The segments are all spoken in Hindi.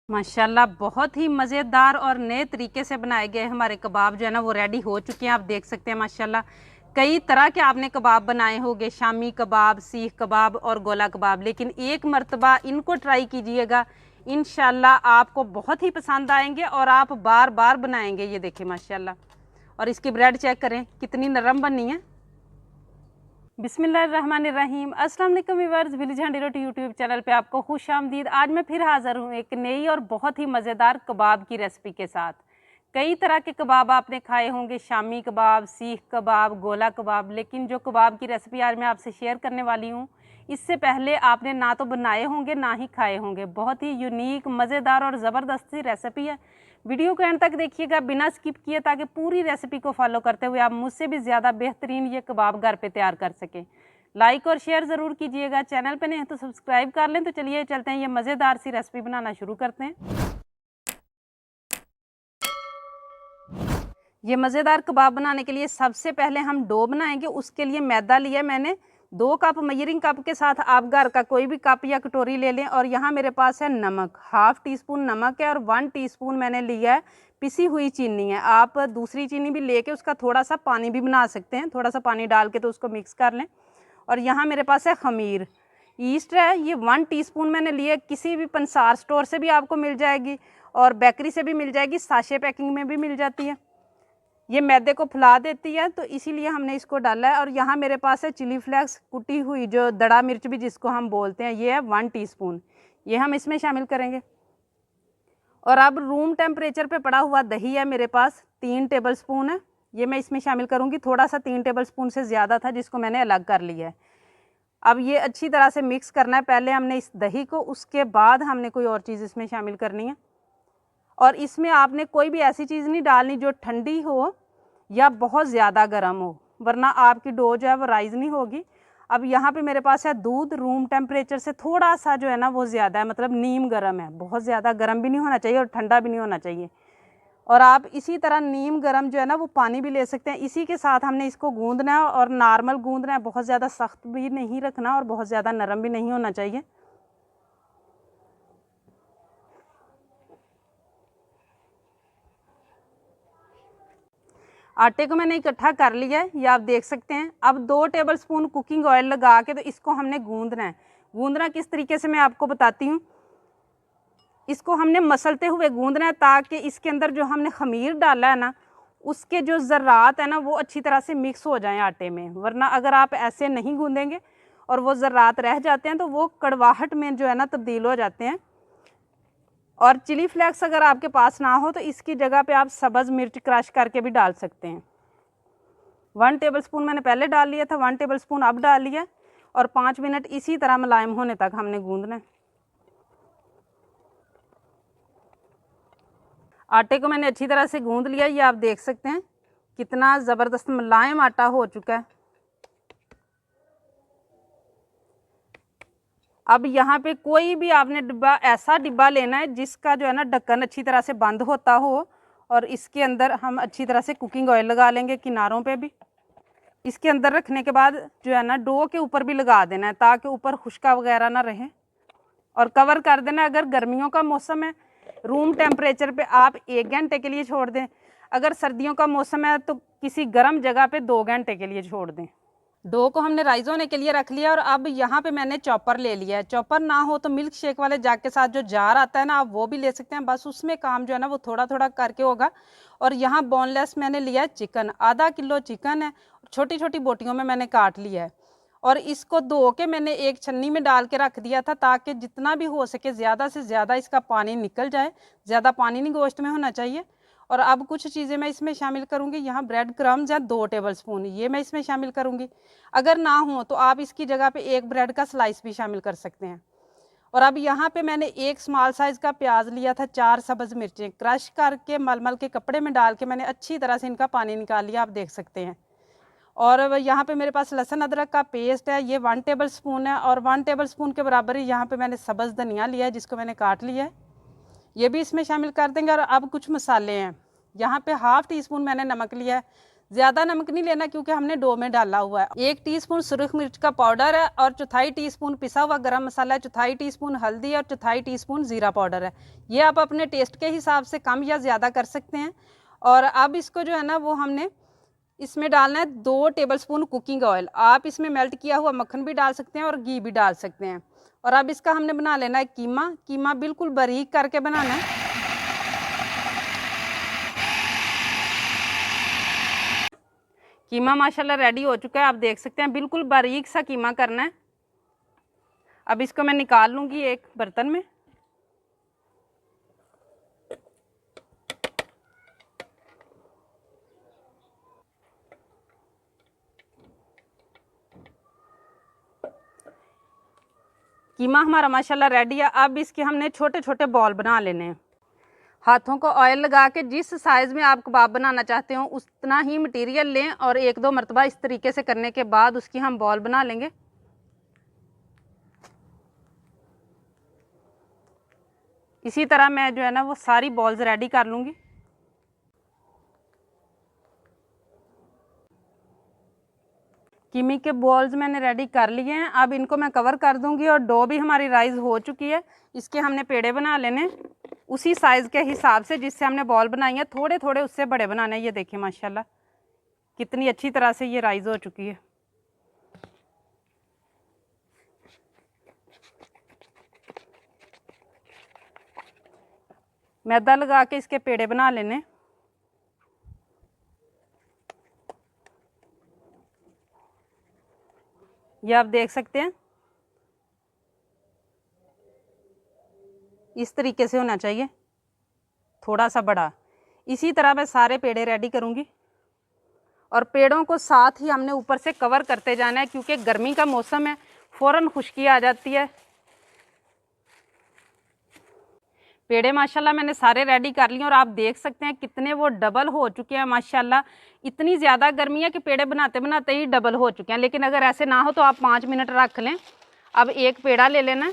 माशाल्लाह बहुत ही मज़ेदार और नए तरीके से बनाए गए हमारे कबाब जो है ना वो रेडी हो चुके हैं। आप देख सकते हैं माशाल्लाह कई तरह के आपने कबाब बनाए होंगे, शामी कबाब, सीख कबाब और गोला कबाब, लेकिन एक मर्तबा इनको ट्राई कीजिएगा, इंशाल्लाह आपको बहुत ही पसंद आएंगे और आप बार बार बनाएंगे। ये देखिए माशाल्लाह, और इसकी ब्रेड चेक करें कितनी नरम बनी है। बिस्मिल्लाहिर्रहमानिर्रहीम। अस्सलाम वालेकुम व्यूअर्स, विलेज हैंडी रोटी यूट्यूब चैनल पे आपको खुश आमदीद। आज मैं फिर हाज़िर हूँ एक नई और बहुत ही मज़ेदार कबाब की रेसिपी के साथ। कई तरह के कबाब आपने खाए होंगे, शामी कबाब, सीख कबाब, गोला कबाब, लेकिन जो कबाब की रेसिपी आज मैं आपसे शेयर करने वाली हूँ, इससे पहले आपने ना तो बनाए होंगे ना ही खाए होंगे। बहुत ही यूनिक, मज़ेदार और ज़बरदस्त सी रेसिपी है। वीडियो को एंड तक देखिएगा बिना स्किप किए, ताकि पूरी रेसिपी को फॉलो करते हुए आप मुझसे भी ज़्यादा बेहतरीन ये कबाब घर पे तैयार कर सकें। लाइक और शेयर ज़रूर कीजिएगा, चैनल पे नहीं है तो सब्सक्राइब कर लें। तो चलिए चलते हैं, ये मज़ेदार सी रेसिपी बनाना शुरू करते हैं। ये मज़ेदार कबाब बनाने के लिए सबसे पहले हम डो बनाएंगे। उसके लिए मैदा लिया मैंने 2 कप, मेजरिंग कप के साथ आप घर का कोई भी कप या कटोरी ले लें। और यहाँ मेरे पास है नमक, हाफ़ टी स्पून नमक है, और 1 टीस्पून मैंने लिया है पिसी हुई चीनी है। आप दूसरी चीनी भी लेके उसका थोड़ा सा पानी भी बना सकते हैं, थोड़ा सा पानी डाल के तो उसको मिक्स कर लें। और यहाँ मेरे पास है खमीर, ईस्ट है, ये 1 टीस्पून मैंने लिए। किसी भी पंसार स्टोर से भी आपको मिल जाएगी और बेकरी से भी मिल जाएगी, साशे पैकिंग में भी मिल जाती है। ये मैदे को फुला देती है, तो इसीलिए हमने इसको डाला है। और यहाँ मेरे पास है चिली फ्लेक्स, कुटी हुई, जो दड़ा मिर्च भी जिसको हम बोलते हैं, ये है 1 टीस्पून, ये हम इसमें शामिल करेंगे। और अब रूम टेम्परेचर पे पड़ा हुआ दही है मेरे पास, 3 टेबलस्पून है, ये मैं इसमें शामिल करूँगी। थोड़ा सा 3 टेबलस्पून से ज़्यादा था, जिसको मैंने अलग कर लिया है। अब ये अच्छी तरह से मिक्स करना है पहले हमने इस दही को, उसके बाद हमने कोई और चीज़ इसमें शामिल करनी है। और इसमें आपने कोई भी ऐसी चीज़ नहीं डालनी जो ठंडी हो या बहुत ज़्यादा गर्म हो, वरना आपकी डो जो है वो राइज़ नहीं होगी। अब यहाँ पे मेरे पास है दूध, रूम टेम्परेचर से थोड़ा सा जो है ना वो ज़्यादा है, मतलब नीम गर्म है, बहुत ज़्यादा गर्म भी नहीं होना चाहिए और ठंडा भी नहीं होना चाहिए। और आप इसी तरह नीम गर्म जो है ना वो पानी भी ले सकते हैं। इसी के साथ हमने इसको गूँदना है, और नॉर्मल गूँदना है, बहुत ज़्यादा सख्त भी नहीं रखना और बहुत ज़्यादा नरम भी नहीं होना चाहिए। आटे को मैंने इकट्ठा कर लिया है, ये आप देख सकते हैं। अब 2 टेबलस्पून कुकिंग ऑयल लगा के तो इसको हमने गूंदना है। गूंदना किस तरीके से मैं आपको बताती हूँ। इसको हमने मसलते हुए गूंदना है, ताकि इसके अंदर जो हमने खमीर डाला है ना, उसके जो ज़र्रात है ना वो अच्छी तरह से मिक्स हो जाएं आटे में। वरना अगर आप ऐसे नहीं गूंदेंगे और वो ज़र्रात रह जाते हैं तो वो कड़वाहट में जो है ना तब्दील हो जाते हैं। और चिली फ्लेक्स अगर आपके पास ना हो तो इसकी जगह पे आप सब्ज़ मिर्च क्रश करके भी डाल सकते हैं। 1 टेबलस्पून मैंने पहले डाल लिया था, 1 टेबलस्पून अब डाल लिया। और 5 मिनट इसी तरह मुलायम होने तक हमने गूंदना है। आटे को मैंने अच्छी तरह से गूंद लिया, ये आप देख सकते हैं कितना ज़बरदस्त मुलायम आटा हो चुका है। अब यहाँ पे कोई भी आपने डिब्बा, ऐसा डिब्बा लेना है जिसका जो है ना ढक्कन अच्छी तरह से बंद होता हो, और इसके अंदर हम अच्छी तरह से कुकिंग ऑयल लगा लेंगे किनारों पे भी। इसके अंदर रखने के बाद जो है ना डो के ऊपर भी लगा देना है, ताकि ऊपर खुश्का वगैरह ना रहे, और कवर कर देना है। अगर गर्मियों का मौसम है, रूम टेम्परेचर पे आप 1 घंटे के लिए छोड़ दें। अगर सर्दियों का मौसम है तो किसी गर्म जगह पे 2 घंटे के लिए छोड़ दें। डो को हमने राइज होने के लिए रख लिया, और अब यहाँ पे मैंने चॉपर ले लिया है। चॉपर ना हो तो मिल्क शेक वाले जग के साथ जो जार आता है ना, आप वो भी ले सकते हैं, बस उसमें काम जो है ना वो थोड़ा थोड़ा करके होगा। और यहाँ बोनलेस मैंने लिया है चिकन, आधा किलो चिकन है, छोटी छोटी बोटियों में मैंने काट लिया है। और इसको धो के मैंने एक छन्नी में डाल के रख दिया था, ताकि जितना भी हो सके ज़्यादा से ज़्यादा इसका पानी निकल जाए। ज़्यादा पानी नहीं गोश्त में होना चाहिए। और अब कुछ चीज़ें मैं इसमें शामिल करूँगी। यहाँ ब्रेड क्रम्स हैं 2 टेबलस्पून, ये मैं इसमें शामिल करूँगी। अगर ना हो तो आप इसकी जगह पे एक ब्रेड का स्लाइस भी शामिल कर सकते हैं। और अब यहाँ पे मैंने एक स्मॉल साइज़ का प्याज लिया था, 4 सब्ज़ मिर्चें क्रश करके मलमल के कपड़े में डाल के मैंने अच्छी तरह से इनका पानी निकाल लिया, आप देख सकते हैं। और यहाँ पे मेरे पास लहसुन अदरक का पेस्ट है, ये 1 टेबलस्पून है। और 1 टेबलस्पून के बराबर ही यहाँ पे मैंने सब्ज़ धनिया लिया है, जिसको मैंने काट लिया है, ये भी इसमें शामिल कर देंगे। और अब कुछ मसाले हैं, यहाँ पे 1/2 टीस्पून मैंने नमक लिया है, ज़्यादा नमक नहीं लेना क्योंकि हमने डो में डाला हुआ है। 1 टीस्पून सुरख मिर्च का पाउडर है और 1/4 टीस्पून पिसा हुआ गरम मसाला है, 1/4 टीस्पून हल्दी और 1/4 टीस्पून ज़ीरा पाउडर है। ये आप अपने टेस्ट के हिसाब से कम या ज़्यादा कर सकते हैं। और अब इसको जो है ना वो हमने इसमें डालना है 2 टेबलस्पून कुकिंग ऑयल। आप इसमें मेल्ट किया हुआ मक्खन भी डाल सकते हैं और घी भी डाल सकते हैं। और अब इसका हमने बना लेना है कीमा। कीमा बिल्कुल बारीक करके बनाना है। कीमा माशाल्लाह रेडी हो चुका है, आप देख सकते हैं बिल्कुल बारीक सा कीमा करना है। अब इसको मैं निकाल लूँगी एक बर्तन में। कीमा हमारा माशाल्लाह रेडी है। अब इसके हमने छोटे छोटे बॉल बना लेने हैं। हाथों को ऑयल लगा के जिस साइज़ में आप कबाब बनाना चाहते हो उतना ही मटेरियल लें और 1-2 मरतबा इस तरीके से करने के बाद उसकी हम बॉल बना लेंगे। इसी तरह मैं जो है ना वो सारी बॉल्स रेडी कर लूँगी। कीमे के बॉल्स मैंने रेडी कर लिए हैं। अब इनको मैं कवर कर दूंगी और डो भी हमारी राइस हो चुकी है। इसके हमने पेड़े बना लेने उसी साइज़ के हिसाब से जिससे हमने बॉल बनाई है। थोड़े थोड़े उससे बड़े बनाने हैं। ये देखिए माशाल्लाह कितनी अच्छी तरह से ये राइस हो चुकी है। मैदा लगा के इसके पेड़े बना लेने। ये आप देख सकते हैं इस तरीके से होना चाहिए, थोड़ा सा बड़ा। इसी तरह मैं सारे पेड़े रेडी करूँगी और पेड़ों को साथ ही हमने ऊपर से कवर करते जाना है क्योंकि गर्मी का मौसम है, फ़ौरन खुश्की आ जाती है। पेड़े माशाल्लाह मैंने सारे रेडी कर लिए और आप देख सकते हैं कितने वो डबल हो चुके हैं माशाल्लाह। इतनी ज़्यादा गर्मी है कि पेड़े बनाते बनाते ही डबल हो चुके हैं। लेकिन अगर ऐसे ना हो तो आप 5 मिनट रख लें। अब एक पेड़ा ले लेना है,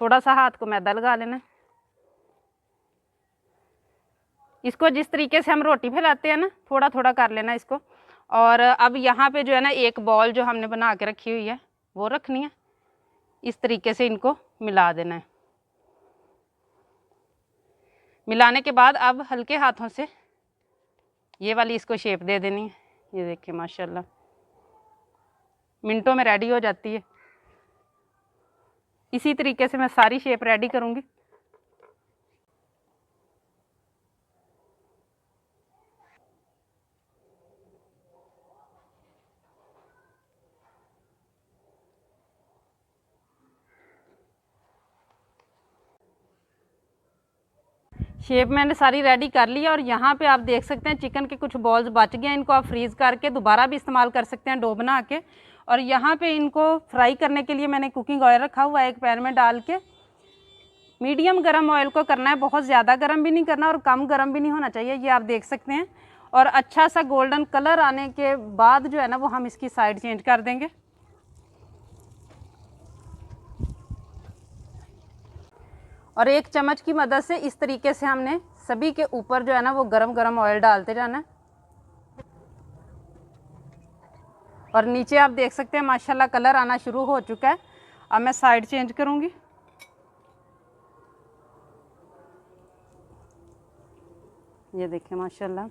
थोड़ा सा हाथ को मैदा लगा लेना है। इसको जिस तरीके से हम रोटी फैलाते हैं ना थोड़ा थोड़ा कर लेना इसको। और अब यहाँ पे जो है ना एक बॉल जो हमने बना के रखी हुई है वो रखनी है। इस तरीके से इनको मिला देना है। मिलाने के बाद अब हल्के हाथों से ये वाली इसको शेप दे देनी है। ये देखिए माशाल्लाह मिनटों में रेडी हो जाती है। इसी तरीके से मैं सारी शेप रेडी करूँगी। शेप मैंने सारी रेडी कर ली है और यहाँ पे आप देख सकते हैं चिकन के कुछ बॉल्स बच गए हैं। इनको आप फ्रीज़ करके दोबारा भी इस्तेमाल कर सकते हैं डो बना के। और यहाँ पे इनको फ्राई करने के लिए मैंने कुकिंग ऑयल रखा हुआ है एक पैन में डाल के। मीडियम गर्म ऑयल को करना है, बहुत ज़्यादा गर्म भी नहीं करना और कम गर्म भी नहीं होना चाहिए। ये आप देख सकते हैं। और अच्छा सा गोल्डन कलर आने के बाद जो है ना वो हम इसकी साइड चेंज कर देंगे। और एक चम्मच की मदद से इस तरीके से हमने सभी के ऊपर जो है ना वो गरम गरम ऑयल डालते जाना है। और नीचे आप देख सकते हैं माशाल्लाह कलर आना शुरू हो चुका है। अब मैं साइड चेंज करूँगी। ये देखिए माशाल्लाह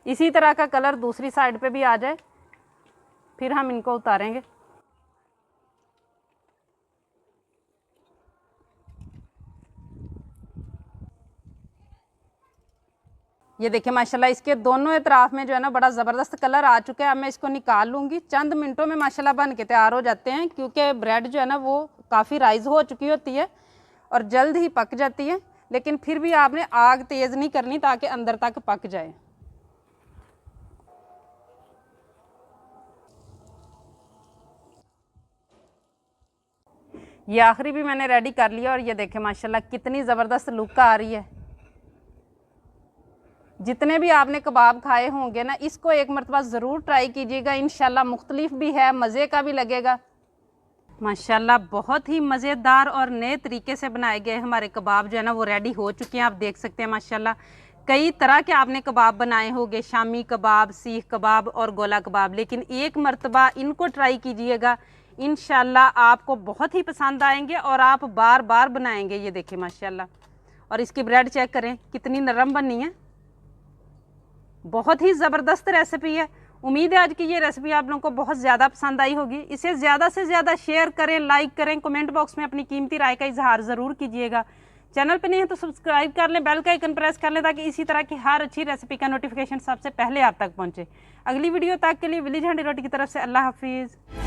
इसी तरह का कलर दूसरी साइड पे भी आ जाए फिर हम इनको उतारेंगे। ये देखिए माशाल्लाह इसके दोनों एतराफ़ में जो है ना बड़ा ज़बरदस्त कलर आ चुका है। अब मैं इसको निकाल लूँगी। चंद मिनटों में माशाल्लाह बन के तैयार हो जाते हैं क्योंकि ब्रेड जो है ना वो काफ़ी राइज़ हो चुकी होती है और जल्द ही पक जाती है। लेकिन फिर भी आपने आग तेज़ नहीं करनी ताकि अंदर तक पक जाए। ये आखिरी भी मैंने रेडी कर लिया और ये देखें माशाल्लाह कितनी ज़बरदस्त लुक आ रही है। जितने भी आपने कबाब खाए होंगे ना इसको एक मरतबा ज़रूर ट्राई कीजिएगा। इंशाल्लाह मुख्तलिफ भी है, मज़े का भी लगेगा। माशाल्लाह बहुत ही मज़ेदार और नए तरीके से बनाए गए हमारे कबाब जो है ना वो रेडी हो चुके हैं। आप देख सकते हैं माशाल्लाह कई तरह के आपने कबाब बनाए होंगे, शामी कबाब, सीख कबाब और गोला कबाब, लेकिन एक मर्तबा इनको ट्राई कीजिएगा, इंशाल्लाह आपको बहुत ही पसंद आएंगे और आप बार बार बनाएंगे। ये देखिए माशाल्लाह, और इसकी ब्रेड चेक करें कितनी नरम बनी है, बहुत ही ज़बरदस्त रेसिपी है। उम्मीद है आज की ये रेसिपी आप लोगों को बहुत ज़्यादा पसंद आई होगी। इसे ज़्यादा से ज़्यादा शेयर करें, लाइक करें, कमेंट बॉक्स में अपनी कीमती राय का इजहार ज़रूर कीजिएगा। चैनल पे नहीं है तो सब्सक्राइब कर लें, बेल का आइकन प्रेस कर लें ताकि इसी तरह की हर अच्छी रेसिपी का नोटिफिकेशन सबसे पहले आप तक पहुंचे। अगली वीडियो तक के लिए विलेज हैंडी रोटी की तरफ से अल्लाह हाफिज़।